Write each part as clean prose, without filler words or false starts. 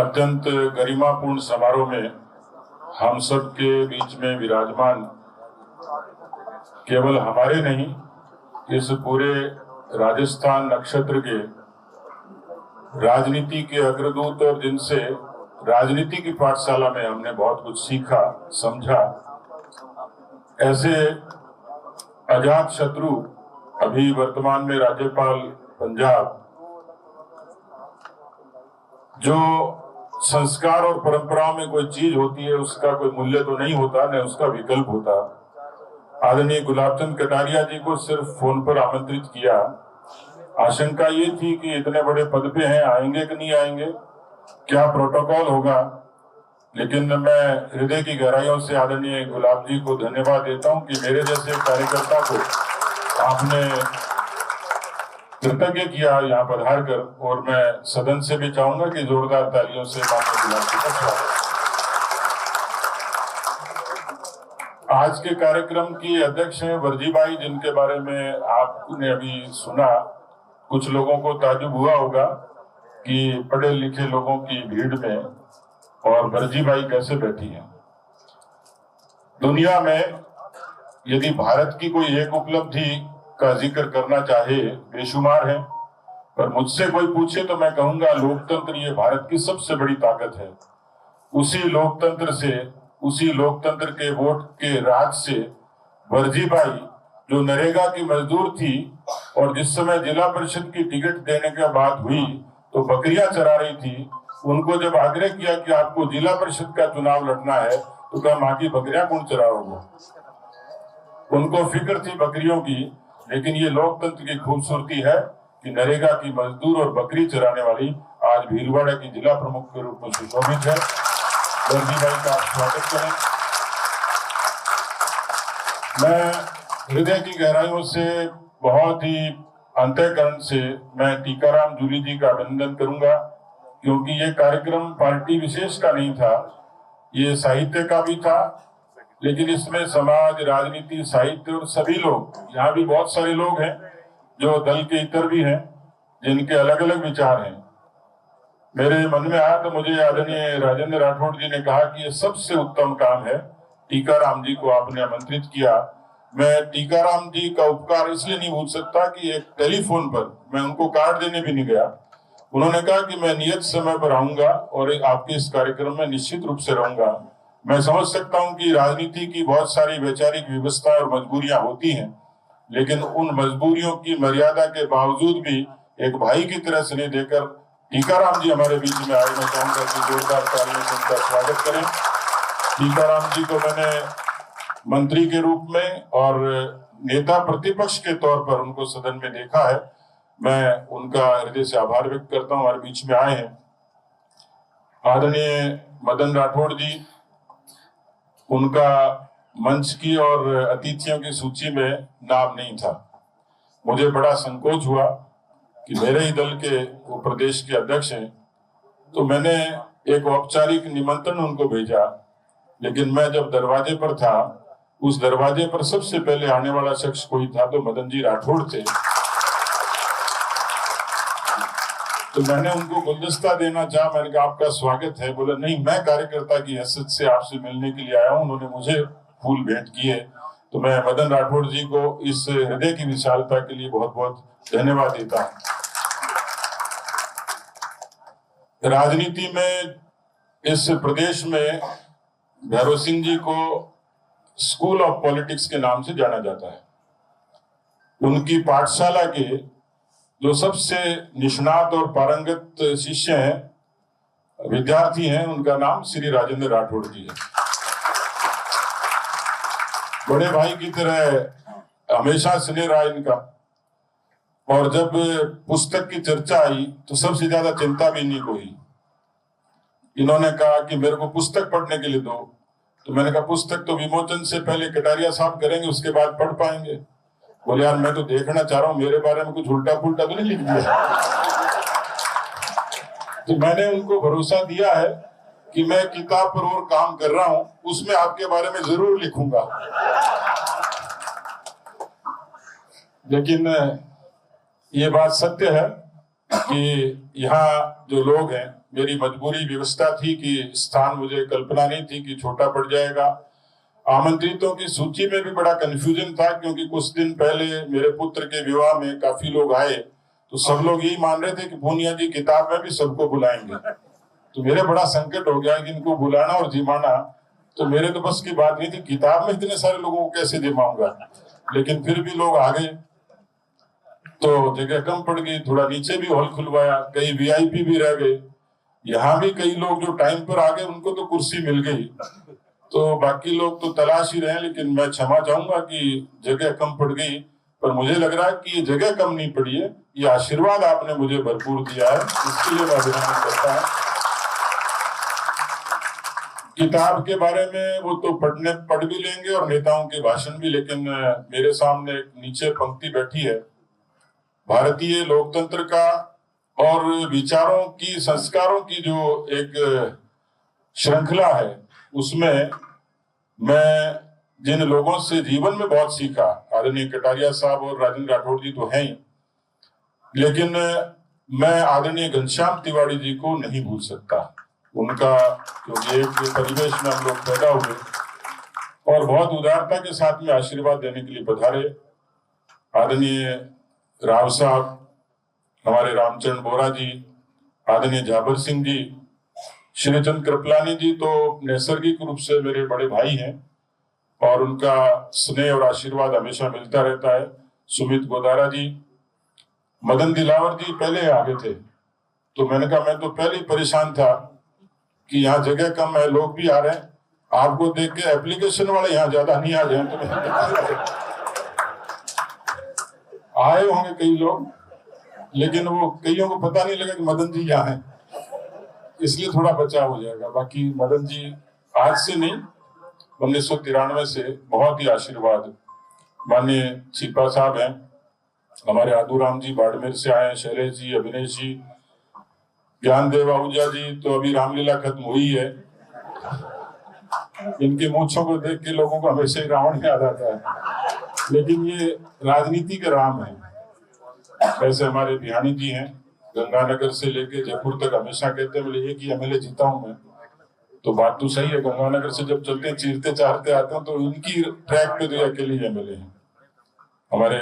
अत्यंत गरिमापूर्ण समारोह में हम सब के बीच में विराजमान केवल हमारे नहीं, इस पूरे राजस्थान नक्षत्र के राजनीति के अग्रदूत और जिनसे राजनीति की पाठशाला में हमने बहुत कुछ सीखा समझा, ऐसे अजात शत्रु अभी वर्तमान में राज्यपाल पंजाब, जो संस्कार और परंपराओं में कोई चीज होती है उसका कोई मूल्य तो नहीं होता, न उसका विकल्प होता। आदरणीय गुलाबचंद कटारिया जी को सिर्फ फोन पर आमंत्रित किया। आशंका ये थी कि इतने बड़े पद पे हैं, आएंगे कि नहीं आएंगे, क्या प्रोटोकॉल होगा। लेकिन मैं हृदय की गहराइयों से आदरणीय गुलाब जी को धन्यवाद देता हूं कि मेरे जैसे कार्यकर्ता को आपने कृतज्ञ किया यहाँ पधार कर, और मैं सदन से भी चाहूंगा कि जोरदार तालियों से माननीय गुलाब जी का स्वागत। आज के कार्यक्रम की अध्यक्ष हैं वर्जीबाई, जिनके बारे में आपने अभी सुना। कुछ लोगों को ताजुब हुआ होगा कि पढ़े लिखे लोगों की भीड़ में और वर्जीबाई कैसे बैठी हैं। दुनिया में यदि भारत की कोई एक उपलब्धि का जिक्र करना चाहे, बेशुमार है, पर मुझसे कोई पूछे तो मैं कहूंगा लोकतंत्र ये भारत की सबसे बड़ी ताकत है। उसी लोकतंत्र के वोट के राज से वर्जीबाई, जो नरेगा की मजदूर थी और जिस समय जिला परिषद की टिकट देने के बाद हुई तो बकरियां चरा रही थी, उनको जब आग्रह किया कि आपको जिला परिषद का चुनाव लड़ना है तो कहा मां की बकरियां कौन चराओगे। उनको फिक्र थी बकरियों की। लेकिन ये लोकतंत्र की खूबसूरती है कि नरेगा की मजदूर और बकरी चराने वाली आज भीलवाड़ा की जिला प्रमुख के रूप में सुशोभित है। वर्जीबाई का आप स्वागत करें। मैं हृदय की गहराइयों से, बहुत ही अंतःकरण से मैं टीकाराम जूली जी का अभिनंदन करूंगा, क्योंकि ये कार्यक्रम पार्टी विशेष का नहीं था, ये साहित्य का भी था। लेकिन इसमें समाज, राजनीति, साहित्य और सभी लोग, यहाँ भी बहुत सारे लोग हैं जो दल के इतर भी हैं, जिनके अलग अलग विचार हैं। मेरे मन में आया तो मुझे आदरणीय राजेंद्र राठौड़ जी ने कहा कि ये सबसे उत्तम काम है, टीकाराम जी को आपने आमंत्रित किया। मैं टीकाराम जी का उपकार इसलिए नहीं भूल सकता कि एक टेलीफोन पर मैं उनको कार्ड देने भी नहीं गया। उन्होंने कहा कि मैं नियत समय पर आऊंगा और आपके इस कार्यक्रम में निश्चित रूप से रहूंगा। मैं समझ सकता हूं कि राजनीति की बहुत सारी वैचारिक व्यवस्था और मजबूरियां होती हैं, लेकिन उन मजबूरियों की मर्यादा के बावजूद भी एक भाई की तरह स्नेह देकर टीकाराम जी हमारे बीच में आए। मैं चाहूंगा कि जोरदार तालियों से उनका स्वागत करें। टीकाराम जी को मैंने मंत्री के रूप में और नेता प्रतिपक्ष के तौर पर उनको सदन में देखा है। मैं उनका हृदय से आभार व्यक्त करता हूं, हमारे बीच में आए हैं। आदरणीय मदन राठौड़ जी, उनका मंच की और अतिथियों की सूची में नाम नहीं था। मुझे बड़ा संकोच हुआ कि मेरे ही दल के वो प्रदेश के अध्यक्ष हैं, तो मैंने एक औपचारिक निमंत्रण उनको भेजा। लेकिन मैं जब दरवाजे पर था, उस दरवाजे पर सबसे पहले आने वाला शख्स कोई था तो मदन जी राठौड़ थे। तो मैंने उनको गुलदस्ता देना चाहा। मैंने कहा आपका स्वागत है। बोले नहीं, मैं कार्यकर्ता की हैसियत से आपसे मिलने के लिए आया हूं। उन्होंने मुझे फूल भेंट किए। तो मैं मदन राठौड़ जी को इस हृदय की विशालता के लिए बहुत बहुत धन्यवाद देता हूं। राजनीति में इस प्रदेश में भैरव सिंह जी को स्कूल ऑफ पॉलिटिक्स के नाम से जाना जाता है। उनकी पाठशाला के जो सबसे निष्णात और पारंगत शिष्य हैं, विद्यार्थी हैं, उनका नाम श्री राजेंद्र राठौड़ जी है। बड़े भाई की तरह हमेशा स्नेह रहा इनका। और जब पुस्तक की चर्चा आई तो सबसे ज्यादा चिंता भी इन्हीं को हुई। इन्होंने कहा कि मेरे को पुस्तक पढ़ने के लिए दो। तो मैंने कहा पुस्तक तो विमोचन से पहले कटारिया साहब करेंगे, उसके बाद पढ़ पाएंगे। बोले यार मैं तो देखना चाह रहा हूं मेरे बारे में कुछ उल्टा पुल्टा तो नहीं लिख दिया। तो मैंने उनको भरोसा दिया है कि मैं किताब पर और काम कर रहा हूं, उसमें आपके बारे में जरूर लिखूंगा। लेकिन ये बात सत्य है कि यहाँ जो लोग हैं मेरी मजबूरी व्यवस्था थी कि स्थान मुझे कल्पना नहीं थी कि छोटा पड़ जाएगा। आमंत्रितों की सूची में भी बड़ा कंफ्यूजन था, क्योंकि कुछ दिन पहले मेरे पुत्र के विवाह में काफी लोग आए, तो सब लोग यही मान रहे थे कि पूनिया जी किताब में भी सबको बुलाएंगे। तो मेरे बड़ा संकट हो गया कि इनको बुलाना और जिमाना तो मेरे तो बस की बात नहीं थी। किताब में इतने सारे लोगों को कैसे जिमाऊंगा, लेकिन फिर भी लोग आ गए तो जगह कम पड़ गई। थोड़ा नीचे भी हॉल खुलवाया, कई वीआईपी भी रह गए। यहाँ भी कई लोग जो टाइम पर आ गए उनको तो कुर्सी मिल गई, तो बाकी लोग तो तलाश ही रहे। लेकिन मैं क्षमा चाहूंगा कि जगह कम पड़ गई, पर मुझे लग रहा है कि ये जगह कम नहीं पड़ी है, ये आशीर्वाद आपने मुझे भरपूर दिया है, इसके लिए मैं अभिनंदन करता हूँ। किताब के बारे में वो तो पढ़ भी लेंगे और नेताओं के भाषण भी, लेकिन मेरे सामने एक नीचे पंक्ति बैठी है, भारतीय लोकतंत्र का और विचारों की, संस्कारों की जो एक श्रृंखला है, उसमें मैं जिन लोगों से जीवन में बहुत सीखा, आदरणीय कटारिया साहब और राजेंद्र राठौड़ जी तो हैं ही, लेकिन मैं आदरणीय घनश्याम तिवारी जी को नहीं भूल सकता। उनका क्योंकि एक परिवेश में हम लोग पैदा हुए और बहुत उदारता के साथ में आशीर्वाद देने के लिए पधारे। आदरणीय राव साहब, हमारे रामचरण बोरा जी, आदरणीय जाबर सिंह जी, श्रीचंद कृपलानी जी तो नैसर्गिक रूप से मेरे बड़े भाई हैं और उनका स्नेह और आशीर्वाद हमेशा मिलता रहता है। सुमित गोदारा जी, मदन दिलावर जी पहले आगे थे, तो मैंने कहा मैं तो पहले ही परेशान था कि यहाँ जगह कम है, लोग भी आ रहे हैं, आपको देख के एप्लीकेशन वाले यहाँ ज्यादा नहीं आ जाए। तो आए होंगे कई लोग, लेकिन वो कईयों को पता नहीं लगा कि मदन जी यहाँ हैं, इसलिए थोड़ा बचाव हो जाएगा। बाकी मदन जी आज से नहीं, 1993 से बहुत ही आशीर्वाद। माननीय छिपा साहब हैं, हमारे आदूराम जी बाड़मेर से आए हैं, शैलेश जी, अभिनेश जी, ज्ञानदेव आहूजा जी तो अभी रामलीला खत्म हुई है, इनके मूंछों को देख के लोगों को हमेशा ही रावण याद आता है, लेकिन ये राजनीति के राम है। ऐसे हमारे बिहानी जी हैं, गंगानगर से लेके जयपुर तक हमेशा कहते हैं बोले एक ही एमएलए जीता हूं मैं, तो बात तो सही है। गंगानगर से जब चलते हैं चीरते चाहते आते हैं तो इनकी ट्रैक पे तो अकेले एमएलए हैं। हमारे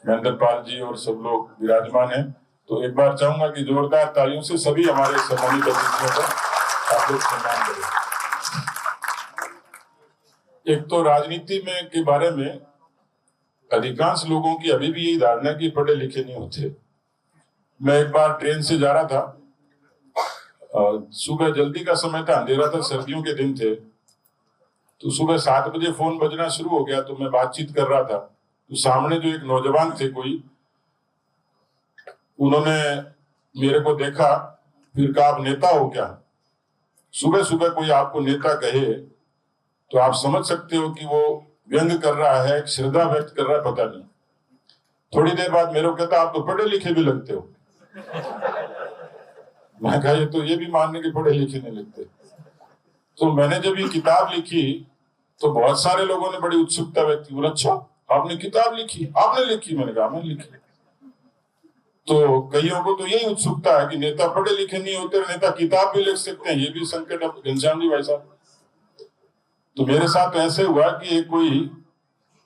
महेंद्र पाल जी और सब लोग विराजमान हैं, तो एक बार चाहूंगा कि जोरदार तालियों से सभी हमारे सम्मानित अतिथियों का आप लोग सम्मान करें। एक तो राजनीति में के बारे में अधिकांश लोगों की अभी भी यही धारणा कि पढ़े लिखे नहीं होते। मैं एक बार ट्रेन से जा रहा था, सुबह जल्दी का समय था, अंधेरा था, सर्दियों के दिन थे, तो सुबह 7 बजे फोन बजना शुरू हो गया। तो मैं बातचीत कर रहा था, तो सामने जो एक नौजवान थे कोई, उन्होंने मेरे को देखा, फिर कहा आप नेता हो क्या? सुबह सुबह कोई आपको नेता कहे तो आप समझ सकते हो कि वो व्यंग कर रहा है, श्रद्धा व्यक्त कर रहा है, पता नहीं। थोड़ी देर बाद मेरे को कहता आप तो पढ़े लिखे भी लगते हो। मैं कहा ये भी मानने के पढ़े लिखे नहीं लगते। तो मैंने जब ये किताब लिखी तो बहुत सारे लोगों ने बड़ी उत्सुकता व्यक्त की, बोला अच्छा आपने किताब लिखी? आपने लिखी? मैंने कहा मैंने लिखी। तो कईयों को तो यही उत्सुकता है कि नेता पढ़े लिखे नहीं होते, नेता किताब भी लिख सकते हैं, ये भी संकट है। घनश्याम जी भाई साहब, तो मेरे साथ ऐसे हुआ कि एक कोई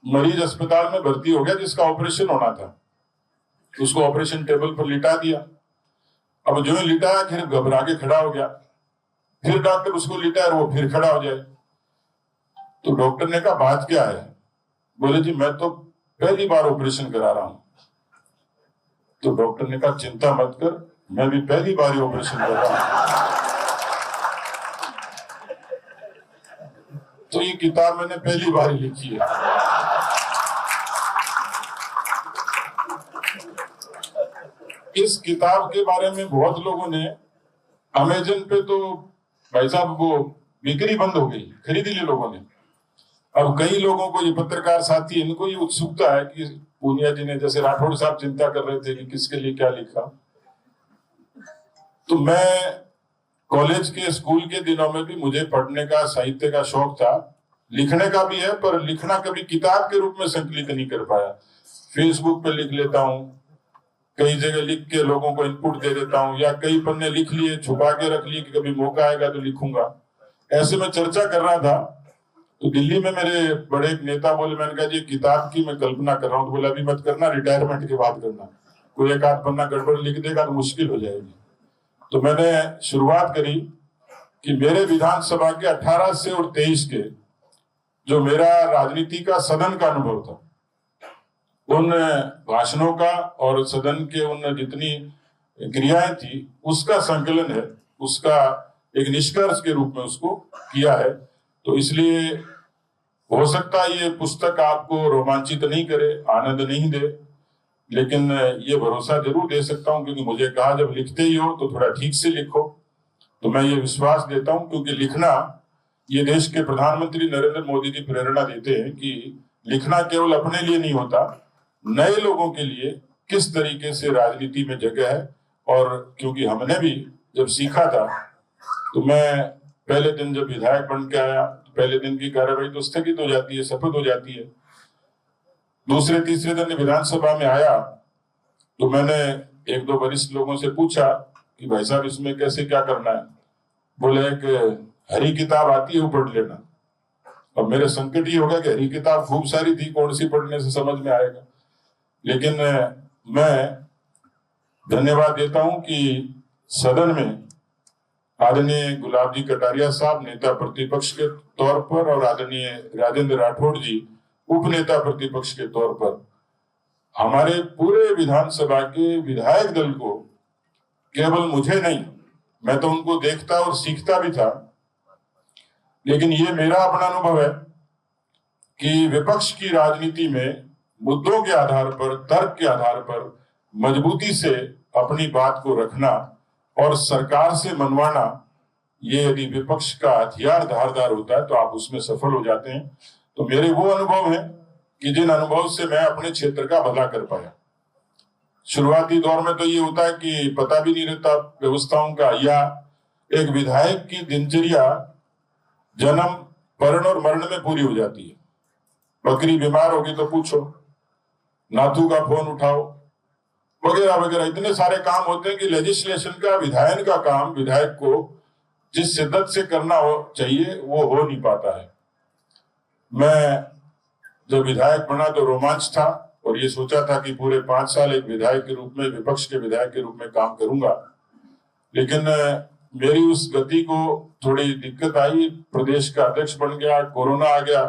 मरीज अस्पताल में भर्ती हो गया जिसका ऑपरेशन होना था, उसको ऑपरेशन टेबल पर लिटा दिया। अब जो लिटाया फिर घबरा के खड़ा हो गया, फिर डॉक्टर उसको लिटाया और वो फिर खड़ा हो जाए। तो डॉक्टर ने कहा बात क्या है? बोले जी मैं तो पहली बार ऑपरेशन करा रहा हूं। तो डॉक्टर ने कहा चिंता मत कर, मैं भी पहली बार ही ऑपरेशन कर रहा हूं। तो ये किताब मैंने पहली बार ही लिखी है। इस किताब के बारे में बहुत लोगों ने अमेजन पे तो भाई साहब वो बिक्री बंद हो गई, खरीद ली लोगों ने। अब कई लोगों को, ये पत्रकार साथी, इनको ये उत्सुकता है कि पूनिया जी ने, जैसे राठौड़ साहब चिंता कर रहे थे कि किसके लिए क्या लिखा, तो मैं कॉलेज के स्कूल के दिनों में भी मुझे पढ़ने का, साहित्य का शौक था, लिखने का भी है, पर लिखना कभी किताब के रूप में संकलित नहीं कर पाया। फेसबुक पे लिख लेता हूँ, कई जगह लिख के लोगों को इनपुट दे देता हूँ, या कई पन्ने लिख लिए छुपा के रख लिए कि कभी मौका आएगा तो लिखूंगा। ऐसे में चर्चा कर रहा था तो दिल्ली में मेरे बड़े एक नेता बोले, मैंने कहा जी किताब की मैं कल्पना कर रहा हूँ। तो बोला अभी मत करना, रिटायरमेंट की बात करना, कोई एक आध पन्ना गड़बड़ लिख देगा तो मुश्किल हो जाएगी। तो मैंने शुरुआत करी कि मेरे विधानसभा के 18 से और 23 के जो मेरा राजनीति का सदन का अनुभव था, उन भाषणों का और सदन के उन जितनी क्रियाएं थी उसका संकलन है, उसका एक निष्कर्ष के रूप में उसको किया है। तो इसलिए हो सकता है ये पुस्तक आपको रोमांचित नहीं करे, आनंद नहीं दे, लेकिन ये भरोसा जरूर दे सकता हूं, क्योंकि मुझे कहा जब लिखते ही हो तो थोड़ा ठीक से लिखो। तो मैं ये विश्वास देता हूं, क्योंकि लिखना, ये देश के प्रधानमंत्री नरेंद्र मोदी जी प्रेरणा देते हैं कि लिखना केवल अपने लिए नहीं होता, नए लोगों के लिए किस तरीके से राजनीति में जगह है। और क्योंकि हमने भी जब सीखा था, तो मैं पहले दिन जब विधायक बन के आया, पहले दिन की कार्यवाही तो स्थगित हो जाती है, शपथ हो जाती है। दूसरे तीसरे दिन विधानसभा में आया तो मैंने एक दो वरिष्ठ लोगों से पूछा कि भाई साहब इसमें कैसे क्या करना है। बोले एक हरी किताब आती है वो पढ़ लेना। अब मेरे संकट ये हो गया कि हरी किताब खूब सारी थी, कौन सी पढ़ने से समझ में आएगा। लेकिन मैं धन्यवाद देता हूं कि सदन में आदरणीय गुलाब जी कटारिया साहब नेता प्रतिपक्ष के तौर पर और आदरणीय राजेंद्र राठौड़ जी उपनेता प्रतिपक्ष के तौर पर हमारे पूरे विधानसभा के विधायक दल को, केवल मुझे नहीं, मैं तो उनको देखता और सीखता भी था, लेकिन ये मेरा अपना अनुभव है कि विपक्ष की राजनीति में मुद्दों के आधार पर, तर्क के आधार पर मजबूती से अपनी बात को रखना और सरकार से मनवाना, ये यदि विपक्ष का हथियार धारदार होता है तो आप उसमें सफल हो जाते हैं। तो मेरे वो अनुभव है कि जिन अनुभव से मैं अपने क्षेत्र का भला कर पाया। शुरुआती दौर में तो ये होता है कि पता भी नहीं रहता व्यवस्थाओं का, या एक विधायक की दिनचर्या जन्म, परण और मरण में पूरी हो जाती है। बकरी बीमार होगी तो पूछो, नाथू का फोन उठाओ, वगैरह वगैरह इतने सारे काम होते हैं कि लेजिस्लेशन का, विधायन का काम विधायक को जिस शिद्दत से करना हो चाहिए वो हो नहीं पाता है। मैं जब विधायक बना तो रोमांच था और ये सोचा था कि पूरे 5 साल एक विधायक के रूप में, विपक्ष के विधायक के रूप में काम करूंगा। लेकिन मेरी उस गति को थोड़ी दिक्कत आई, प्रदेश का अध्यक्ष बन गया, कोरोना आ गया,